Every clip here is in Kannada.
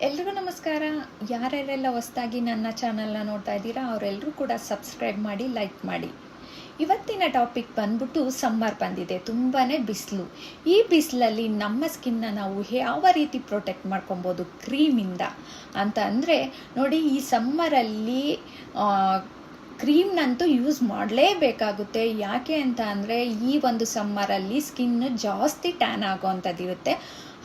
ಎಲ್ರಿಗೂ ನಮಸ್ಕಾರ. ಯಾರ್ಯಾರೆಲ್ಲ ಹೊಸದಾಗಿ ನನ್ನ ಚಾನಲ್ನ ನೋಡ್ತಾ ಇದ್ದೀರಾ ಅವರೆಲ್ಲರೂ ಕೂಡ ಸಬ್ಸ್ಕ್ರೈಬ್ ಮಾಡಿ, ಲೈಕ್ ಮಾಡಿ. ಇವತ್ತಿನ ಟಾಪಿಕ್ ಬಂದ್ಬಿಟ್ಟು ಸಮ್ಮರ್ ಬಂದಿದೆ, ತುಂಬಾ ಬಿಸಿಲು. ಈ ಬಿಸಿಲಲ್ಲಿ ನಮ್ಮ ಸ್ಕಿನ್ನ ನಾವು ಯಾವ ರೀತಿ ಪ್ರೊಟೆಕ್ಟ್ ಮಾಡ್ಕೊಬೋದು ಕ್ರೀಮಿಂದ ಅಂತ ಅಂದರೆ ನೋಡಿ, ಈ ಸಮ್ಮರಲ್ಲಿ ಕ್ರೀಮ್ನಂತೂ ಯೂಸ್ ಮಾಡಲೇಬೇಕಾಗುತ್ತೆ. ಯಾಕೆ ಅಂತ ಅಂದರೆ ಈ ಒಂದು ಸಮ್ಮರಲ್ಲಿ ಸ್ಕಿನ್ ಜಾಸ್ತಿ ಟ್ಯಾನ್ ಆಗೋವಂಥದ್ದು ಇರುತ್ತೆ.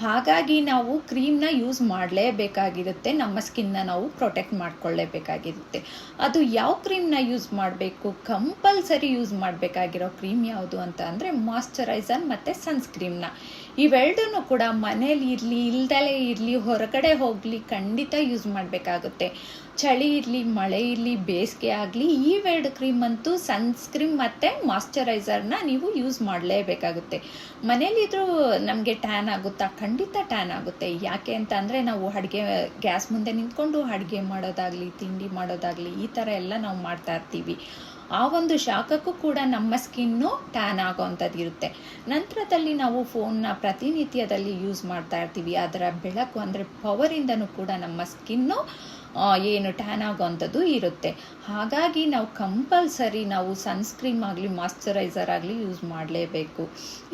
ಹಾಗಾಗಿ ನಾವು ಕ್ರೀಮ್ನ ಯೂಸ್ ಮಾಡಲೇಬೇಕಾಗಿರುತ್ತೆ, ನಮ್ಮ ಸ್ಕಿನ್ನ ನಾವು ಪ್ರೊಟೆಕ್ಟ್ ಮಾಡ್ಕೊಳ್ಳೇಬೇಕಾಗಿರುತ್ತೆ. ಅದು ಯಾವ ಕ್ರೀಮ್ನ ಯೂಸ್ ಮಾಡಬೇಕು, ಕಂಪಲ್ಸರಿ ಯೂಸ್ ಮಾಡಬೇಕಾಗಿರೋ ಕ್ರೀಮ್ ಯಾವುದು ಅಂತ ಅಂದರೆ ಮಾಯ್ಶ್ಚರೈಸರ್ ಮತ್ತು ಸನ್ಸ್ಕ್ರೀಮ್ನ. ಇವೆರಡೂ ಕೂಡ ಮನೇಲಿ ಇರಲಿ ಇಲ್ದಲೇ ಇರಲಿ, ಹೊರಗಡೆ ಹೋಗಲಿ ಖಂಡಿತ ಯೂಸ್ ಮಾಡಬೇಕಾಗುತ್ತೆ. ಚಳಿ ಇರಲಿ, ಮಳೆ ಇರಲಿ, ಬೇಸಿಗೆ ಆಗಲಿ, ಇವೆರಡು ಕ್ರೀಮ್ ಅಂತೂ ಸನ್ಸ್ಕ್ರೀಮ್ ಮತ್ತು ಮಾಯ್ಶ್ಚರೈಸರ್ನ ನೀವು ಯೂಸ್ ಮಾಡಲೇಬೇಕಾಗುತ್ತೆ. ಮನೇಲಿದ್ರೂ ನಮಗೆ ಟ್ಯಾನ್ ಆಗುತ್ತಾ? ಖಂಡಿತ ಟ್ಯಾನ್ ಆಗುತ್ತೆ. ಯಾಕೆ ಅಂತ ಅಂದರೆ ನಾವು ಗ್ಯಾಸ್ ಮುಂದೆ ನಿಂತ್ಕೊಂಡು ಅಡುಗೆ ಮಾಡೋದಾಗಲಿ, ತಿಂಡಿ ಮಾಡೋದಾಗಲಿ, ಈ ಥರ ಎಲ್ಲ ನಾವು ಮಾಡ್ತಾ ಇರ್ತೀವಿ. ಆ ಒಂದು ಶಾಖಕ್ಕೂ ಕೂಡ ನಮ್ಮ ಸ್ಕಿನ್ನು ಟ್ಯಾನ್ ಆಗೋವಂಥದ್ದು ಇರುತ್ತೆ. ನಂತರದಲ್ಲಿ ನಾವು ಫೋನ್ನ ಪ್ರತಿನಿತ್ಯದಲ್ಲಿ ಯೂಸ್ ಮಾಡ್ತಾ ಇರ್ತೀವಿ. ಅದರ ಬೆಳಕು ಅಂದರೆ ಪವರಿಂದನೂ ಕೂಡ ನಮ್ಮ ಸ್ಕಿನ್ನು ಏನು ಟ್ಯಾನ್ ಆಗೋವಂಥದ್ದು ಇರುತ್ತೆ. ಹಾಗಾಗಿ ನಾವು ಕಂಪಲ್ಸರಿ ನಾವು ಸನ್ಸ್ಕ್ರೀಮ್ ಆಗಲಿ ಮಾಯ್ಶ್ಚರೈಸರ್ ಆಗಲಿ ಯೂಸ್ ಮಾಡಲೇಬೇಕು.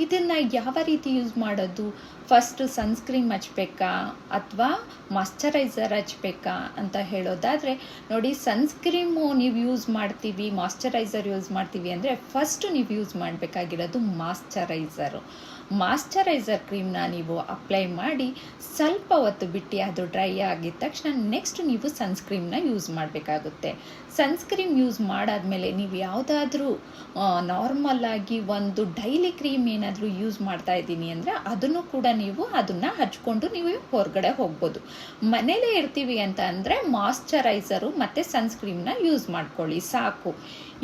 ಇದನ್ನು ಯಾವ ರೀತಿ ಯೂಸ್ ಮಾಡೋದು? ಫಸ್ಟು ಸನ್ಸ್ಕ್ರೀಮ್ ಹಚ್ಬೇಕಾ ಅಥವಾ ಮಾಯ್ಶ್ಚರೈಸರ್ ಹಚ್ಬೇಕಾ ಅಂತ ಹೇಳೋದಾದರೆ ನೋಡಿ, ಸನ್ಸ್ಕ್ರೀಮು ನೀವು ಯೂಸ್ ಮಾಡ್ತೀವಿ, ಮಾಯ್ಶ್ಚರೈಸರ್ ಯೂಸ್ ಮಾಡ್ತೀವಿ ಅಂದರೆ ಫಸ್ಟು ನೀವು ಯೂಸ್ ಮಾಡಬೇಕಾಗಿರೋದು ಮಾಯ್ಶ್ಚರೈಸರ್ ಕ್ರೀಮ್ನ ನೀವು ಅಪ್ಲೈ ಮಾಡಿ ಸ್ವಲ್ಪ ಹೊತ್ತು ಬಿಟ್ಟು ಅದು ಡ್ರೈ ಆಗಿದ ತಕ್ಷಣ ನೆಕ್ಸ್ಟ್ ನೀವು ಸನ್ಸ್ಕ್ರೀಮ್ನ ಯೂಸ್ ಮಾಡಬೇಕಾಗುತ್ತೆ. ಸನ್ಸ್ಕ್ರೀಮ್ ಯೂಸ್ ಮಾಡಾದ್ಮೇಲೆ ನೀವು ಯಾವುದಾದ್ರೂ ನಾರ್ಮಲ್ ಆಗಿ ಒಂದು ಡೈಲಿ ಕ್ರೀಮ್ ಏನಾದರೂ ಯೂಸ್ ಮಾಡ್ತಾ ಇದ್ದೀನಿ ಅಂದರೆ ಅದನ್ನು ಕೂಡ ನೀವು ಅದನ್ನು ಹಚ್ಕೊಂಡು ನೀವು ಹೊರಗಡೆ ಹೋಗ್ಬೋದು. ಮನೇಲೇ ಇರ್ತೀವಿ ಅಂತ ಅಂದರೆ ಮಾಯ್ಶ್ಚರೈಸರು ಮತ್ತು ಸನ್ಸ್ಕ್ರೀಮ್ನ ಯೂಸ್ ಮಾಡ್ಕೊಳ್ಳಿ ಸಾಕು.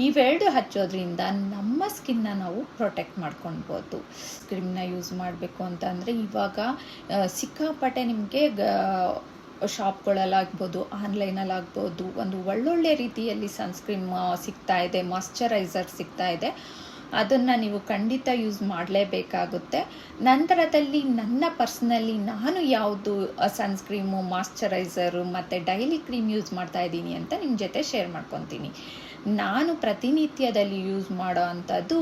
ಇವೆರಡು ಹಚ್ಚೋದ್ರಿಂದ ನಮ್ಮ ಸ್ಕಿನ್ನ ನಾವು ಪ್ರೊಟೆಕ್ಟ್ ಮಾಡ್ಕೊಳ್ಬೋದು. ಕ್ರೀಮ್ನ ಯೂಸ್ ಮಾಡಬೇಕು ಅಂತ ಅಂದರೆ ಇವಾಗ ಸಿಕ್ಕಾಪಟ್ಟೆ ನಿಮಗೆ ಶಾಪ್ಗಳಲ್ಲಾಗ್ಬೋದು, ಆನ್ಲೈನಲ್ಲಾಗ್ಬೋದು, ಒಂದು ಒಳ್ಳೊಳ್ಳೆ ರೀತಿಯಲ್ಲಿ ಸನ್ಸ್ಕ್ರೀಮ್ ಸಿಗ್ತಾ ಇದೆ, ಮಾಯ್ಶ್ಚರೈಸರ್ ಸಿಗ್ತಾ ಇದೆ. ಅದನ್ನು ನೀವು ಖಂಡಿತ ಯೂಸ್ ಮಾಡಲೇಬೇಕಾಗುತ್ತೆ. ನಂತರದಲ್ಲಿ ನಾನು ಯಾವುದು ಸನ್ಸ್ಕ್ರೀಮು, ಮಾಯ್ಶ್ಚರೈಸರು ಮತ್ತು ಡೈಲಿ ಕ್ರೀಮ್ ಯೂಸ್ ಮಾಡ್ತಾ ಇದ್ದೀನಿ ಅಂತ ನಿಮ್ಮ ಜೊತೆ ಶೇರ್ ಮಾಡ್ಕೊತೀನಿ. ನಾನು ಪ್ರತಿನಿತ್ಯದಲ್ಲಿ ಯೂಸ್ ಮಾಡೋ ಅಂಥದ್ದು,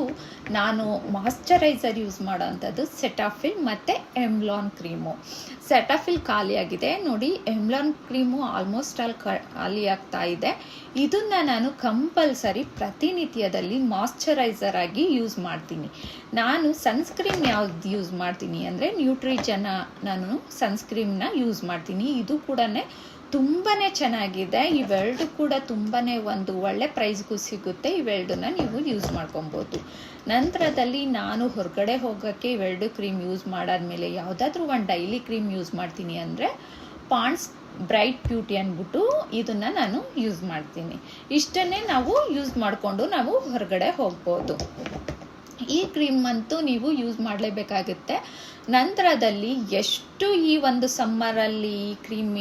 ನಾನು ಮಾಯ್ಶ್ಚರೈಸರ್ ಯೂಸ್ ಮಾಡೋ ಅಂಥದ್ದು ಸೆಟಾಫಿಲ್ ಮತ್ತು ಎಮ್ಲಾನ್ ಕ್ರೀಮು. ಸೆಟಾಫಿಲ್ ಖಾಲಿಯಾಗಿದೆ ನೋಡಿ, ಎಮ್ಲಾನ್ ಕ್ರೀಮು ಆಲ್ಮೋಸ್ಟ್ ಖಾಲಿ ಆಗ್ತಾ ಇದೆ. ಇದನ್ನು ನಾನು ಕಂಪಲ್ಸರಿ ಪ್ರತಿನಿತ್ಯದಲ್ಲಿ ಮಾಯ್ಶ್ಚರೈಸರ್ ಆಗಿ ಯೂಸ್ ಮಾಡ್ತೀನಿ. ನಾನು ಸನ್ಸ್ಕ್ರೀಮ್ ಯಾವ್ದು ಯೂಸ್ ಮಾಡ್ತೀನಿ ಅಂದರೆ ನ್ಯೂಟ್ರಿಜನ ನಾನು ಸನ್ಸ್ಕ್ರೀಮ್ನ ಯೂಸ್ ಮಾಡ್ತೀನಿ. ಇದು ಕೂಡ ತುಂಬಾ ಚೆನ್ನಾಗಿದೆ. ಇವೆರಡು ಕೂಡ ತುಂಬಾ ಒಂದು ಒಳ್ಳೆ ಪ್ರೈಸ್ಗೂ ಸಿಗುತ್ತೆ. ಇವೆರಡನ್ನ ನೀವು ಯೂಸ್ ಮಾಡ್ಕೊಬೋದು. ನಂತರದಲ್ಲಿ ನಾನು ಹೊರಗಡೆ ಹೋಗೋಕ್ಕೆ ಇವೆರಡು ಕ್ರೀಮ್ ಯೂಸ್ ಮಾಡಾದ್ಮೇಲೆ ಯಾವುದಾದ್ರೂ ಒಂದು ಡೈಲಿ ಕ್ರೀಮ್ ಯೂಸ್ ಮಾಡ್ತೀನಿ ಅಂದರೆ ಪಾಂಡ್ಸ್ ಬ್ರೈಟ್ ಬ್ಯೂಟಿ ಅಂದ್ಬಿಟ್ಟು ಇದನ್ನು ನಾನು ಯೂಸ್ ಮಾಡ್ತೀನಿ. ಇಷ್ಟನ್ನೇ ನಾವು ಯೂಸ್ ಮಾಡಿಕೊಂಡು ನಾವು ಹೊರಗಡೆ ಹೋಗ್ಬೋದು. ಈ ಕ್ರೀಮ್ ಅಂತೂ ನೀವು ಯೂಸ್ ಮಾಡಲೇಬೇಕಾಗುತ್ತೆ. ನಂತರದಲ್ಲಿ ಎಷ್ಟು ಈ ಒಂದು ಸಮ್ಮರಲ್ಲಿ ಈ ಕ್ರೀಮ್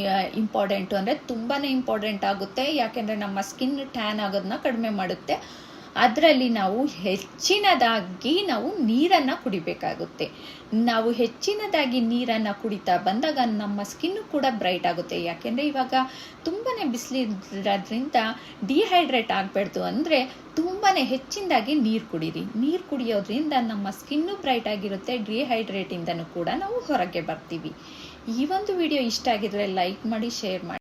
ಇಂಪಾರ್ಟೆಂಟು ಅಂದರೆ ತುಂಬಾ ಇಂಪಾರ್ಟೆಂಟ್ ಆಗುತ್ತೆ. ಯಾಕೆಂದರೆ ನಮ್ಮ ಸ್ಕಿನ್ ಟ್ಯಾನ್ ಆಗೋದನ್ನ ಕಡಿಮೆ ಮಾಡುತ್ತೆ. ಅದರಲ್ಲಿ ನಾವು ಹೆಚ್ಚಿನದಾಗಿ ನೀರನ್ನು ಕುಡಿಬೇಕಾಗುತ್ತೆ. ನಾವು ಹೆಚ್ಚಿನದಾಗಿ ನೀರನ್ನು ಕುಡಿತಾ ಬಂದಾಗ ನಮ್ಮ ಸ್ಕಿನ್ನು ಕೂಡ ಬ್ರೈಟ್ ಆಗುತ್ತೆ. ಯಾಕೆಂದರೆ ಇವಾಗ ತುಂಬಾ ಬಿಸಿಲಿರೋದ್ರಿಂದ ಡಿಹೈಡ್ರೇಟ್ ಆಗಬಾರ್ದು ಅಂದರೆ ತುಂಬಾ ಹೆಚ್ಚಿನದಾಗಿ ನೀರು ಕುಡೀರಿ. ನೀರು ಕುಡಿಯೋದ್ರಿಂದ ನಮ್ಮ ಸ್ಕಿನ್ನು ಬ್ರೈಟ್ ಆಗಿರುತ್ತೆ. ಡಿಹೈಡ್ರೇಟಿಂದನೂ ಕೂಡ ನಾವು ಹೊರಗೆ ಬರ್ತೀವಿ. ಈ ಒಂದು ವಿಡಿಯೋ ಇಷ್ಟ ಆಗಿದ್ರೆ ಲೈಕ್ ಮಾಡಿ, ಶೇರ್ ಮಾಡಿ.